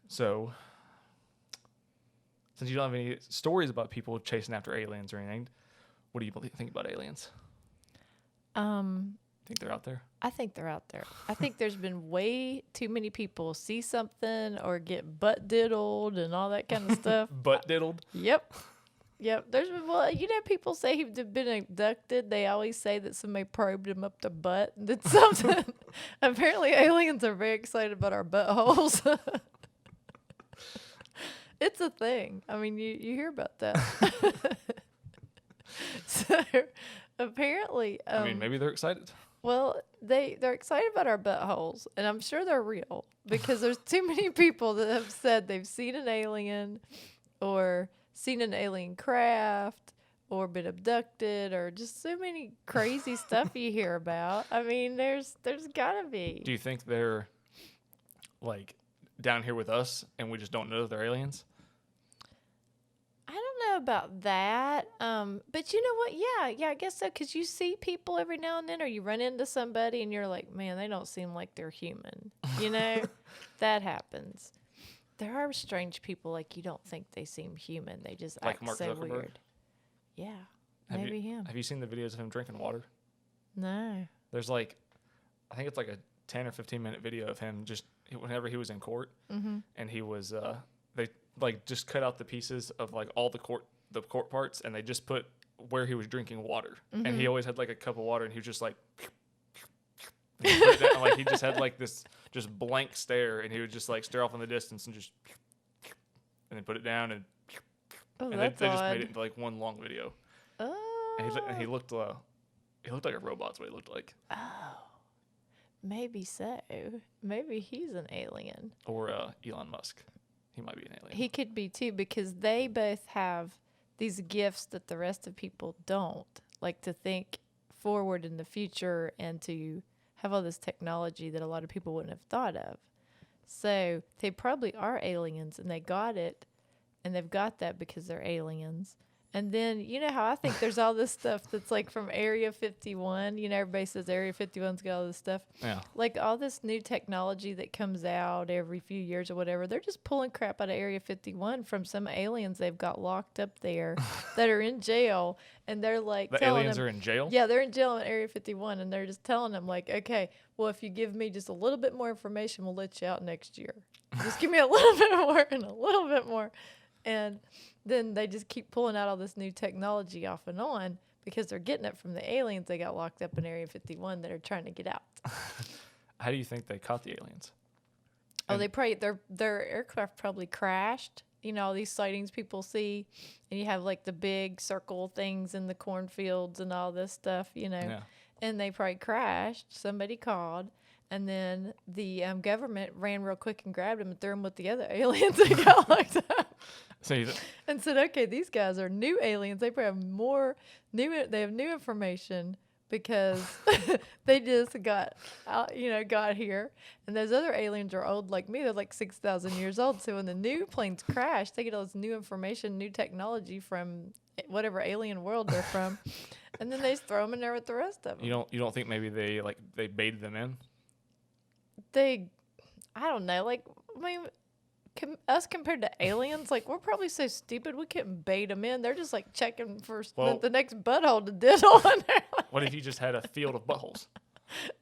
So, since you don't have any stories about people chasing after aliens or anything, what do you think about aliens? Think they're out there? I think they're out there. I think there's been way too many people see something or get butt diddled and all that kind of stuff. Butt diddled? Yep. Yep. There's been, well, people say he've been abducted. They always say that somebody probed him up the butt and did something. Apparently, aliens are very excited about our buttholes. It's a thing. I mean, you hear about that. So, apparently. I mean, maybe they're excited. Well, they're excited about our buttholes, and I'm sure they're real because there's too many people that have said they've seen an alien or seen an alien craft or been abducted or just so many crazy stuff you hear about. I mean, there's gotta be. Do you think they're like down here with us and we just don't know that they're aliens? I don't know about that. But you know what? Yeah, I guess so. Because you see people every now and then, or you run into somebody and you're like, man, they don't seem like they're human. You know, that happens. There are strange people like you don't think they seem human. They just Like act Mark so Zuckerberg? weird. Yeah, maybe him. Have you seen the videos of him drinking water? No. There's like, I think it's like a 10 or 15-minute video of him just whenever he was in court, and he was they like just cut out the pieces of like all the court parts, and they just put where he was drinking water, and he always had like a cup of water, and he was just like. And he put it down, like he just had like this just blank stare, and he would just like stare off in the distance and just and then put it down, and Oh, and that's they odd. just made it into like one long video. Oh. And he looked like a robot's what he looked like. Oh. Maybe so. Maybe he's an alien. Or Elon Musk. He might be an alien. He could be too, because they both have these gifts that the rest of people don't, like to think forward in the future and to have all this technology that a lot of people wouldn't have thought of. So they probably are aliens, and they got it, and they've got that because they're aliens. And then, you know how I think there's all this stuff that's like from Area 51. You know, everybody says Area 51's got all this stuff. Yeah. Like all this new technology that comes out every few years or whatever, they're just pulling crap out of Area 51 from some aliens they've got locked up there that are in jail. And they're like, The telling aliens them, are in jail? yeah, they're in jail in Area 51. And they're just telling them, like, okay, well, if you give me just a little bit more information, we'll let you out next year. Just give me a little bit more and a little bit more. And then they just keep pulling out all this new technology off and on because they're getting it from the aliens they got locked up in Area 51 that are trying to get out. How do you think they caught the aliens? Oh, they probably their aircraft probably crashed. You know, all these sightings people see, and you have like the big circle things in the cornfields and all this stuff, you know. Yeah. And they probably crashed. Somebody called, and then the government ran real quick and grabbed them and threw them with the other aliens that got locked up. So And said, okay, these guys are new aliens. They probably have they have new information because they just got out, got here. And those other aliens are old like me. They're like 6,000 years old. So when the new planes crash, they get all this new information, new technology from whatever alien world they're from. And then they just throw them in there with the rest of them. you don't think maybe they baited them in? I don't know. Like, I mean, us compared to aliens, like, we're probably so stupid we couldn't bait them in. They're just like checking for the next butthole to diddle in there. What if you just had a field of buttholes?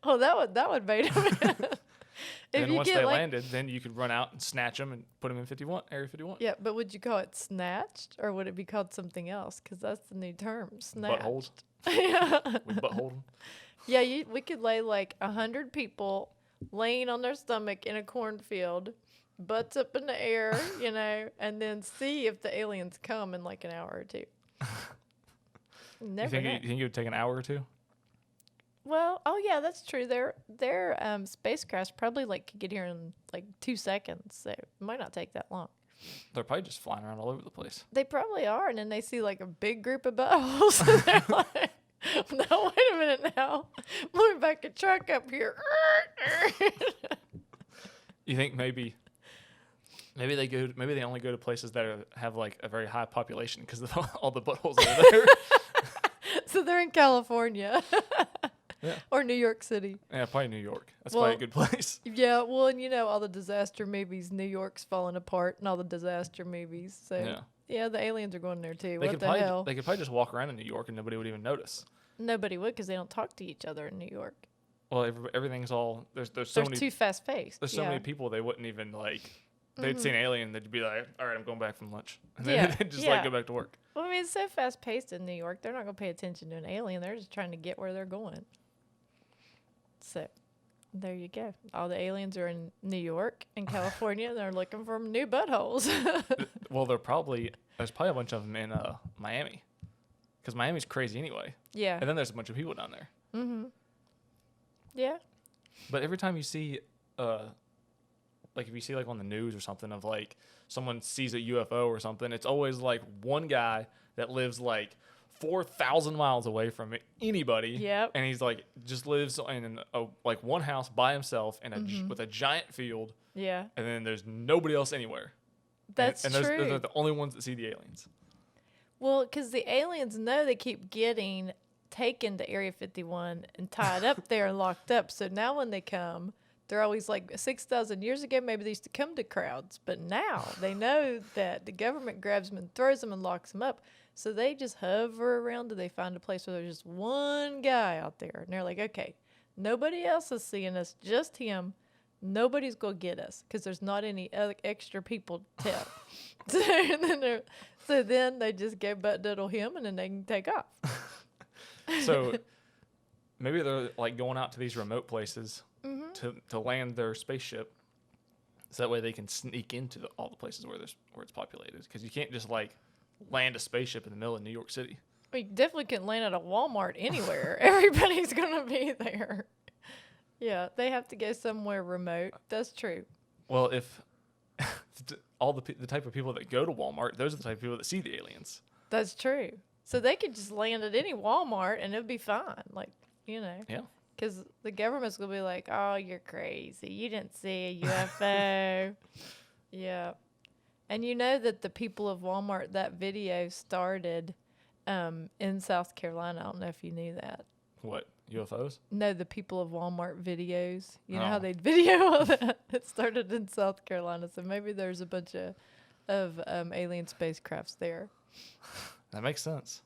Oh, that would bait them in. And then once they landed, then you could run out and snatch them and put them in Area 51. Yeah, but would you call it snatched, or would it be called something else? Because that's the new term, snatched. Buttholes? Yeah. We buttholed them? Yeah, we could lay like 100 people laying on their stomach in a cornfield, butts up in the air, and then see if the aliens come in like an hour or two. Never know. You think it would take an hour or two? Well, oh yeah, that's true. Their spacecrafts probably like could get here in like 2 seconds, so it might not take that long. They're probably just flying around all over the place. They probably are, and then they see like a big group of buttholes, and they're like, "No, wait a minute now, move back a truck up here." You think maybe they only go to places that have like a very high population because of all the buttholes that are there? So they're in California. Yeah. Or New York City. Yeah, probably New York. That's Well, probably a good place. Yeah, well, and all the disaster movies, New York's falling apart and all the disaster movies. So, yeah, the aliens are going there too. What the hell? They could probably just walk around in New York and nobody would even notice. Nobody would because they don't talk to each other in New York. Well, everything's all there's They're too fast paced. There's so many people they wouldn't even like. They'd see an alien, they'd be like, "All right, I'm going back from lunch," and then they'd just like go back to work. Well, I mean, it's so fast paced in New York. They're not going to pay attention to an alien. They're just trying to get where they're going. So, there you go. All the aliens are in New York and California. And they're looking for new buttholes. Well, there's probably a bunch of them in Miami, because Miami's crazy anyway. Yeah. And then there's a bunch of people down there. Mm-hmm. Yeah. But every time you see, like if you see like on the news or something of like someone sees a UFO or something, it's always like one guy that lives like 4,000 miles away from anybody. Yep. And he's like just lives in like one house by himself in with a giant field. Yeah. And then there's nobody else anywhere. That's and true. Those are the only ones that see the aliens. Well, because the aliens know they keep getting taken to Area 51 and tied up there and locked up. So now when they come, they're always like 6,000 years ago, maybe they used to come to crowds. But now they know that the government grabs them and throws them and locks them up. So they just hover around till they find a place where there's just one guy out there. And they're like, okay, nobody else is seeing us, just him. Nobody's going to get us because there's not any other extra people to tell. So then they just go butt diddle him and then they can take off. So maybe they're like going out to these remote places to land their spaceship, so that way they can sneak into all the places where it's populated. Because you can't just like land a spaceship in the middle of New York City. We definitely couldn't land at a Walmart anywhere. Everybody's gonna be there. Yeah, they have to go somewhere remote. That's true. Well, if all the type of people that go to Walmart, those are the type of people that see the aliens. That's true. So they could just land at any Walmart and it'd be fine. Like, Yeah. Because the government's going to be like, oh, you're crazy. You didn't see a UFO. Yeah. And you know that the people of Walmart, that video started in South Carolina. I don't know if you knew that. What? UFOs? No, the people of Walmart videos. You know how they'd video all that? It started in South Carolina. So maybe there's a bunch of alien spacecrafts there. That makes sense.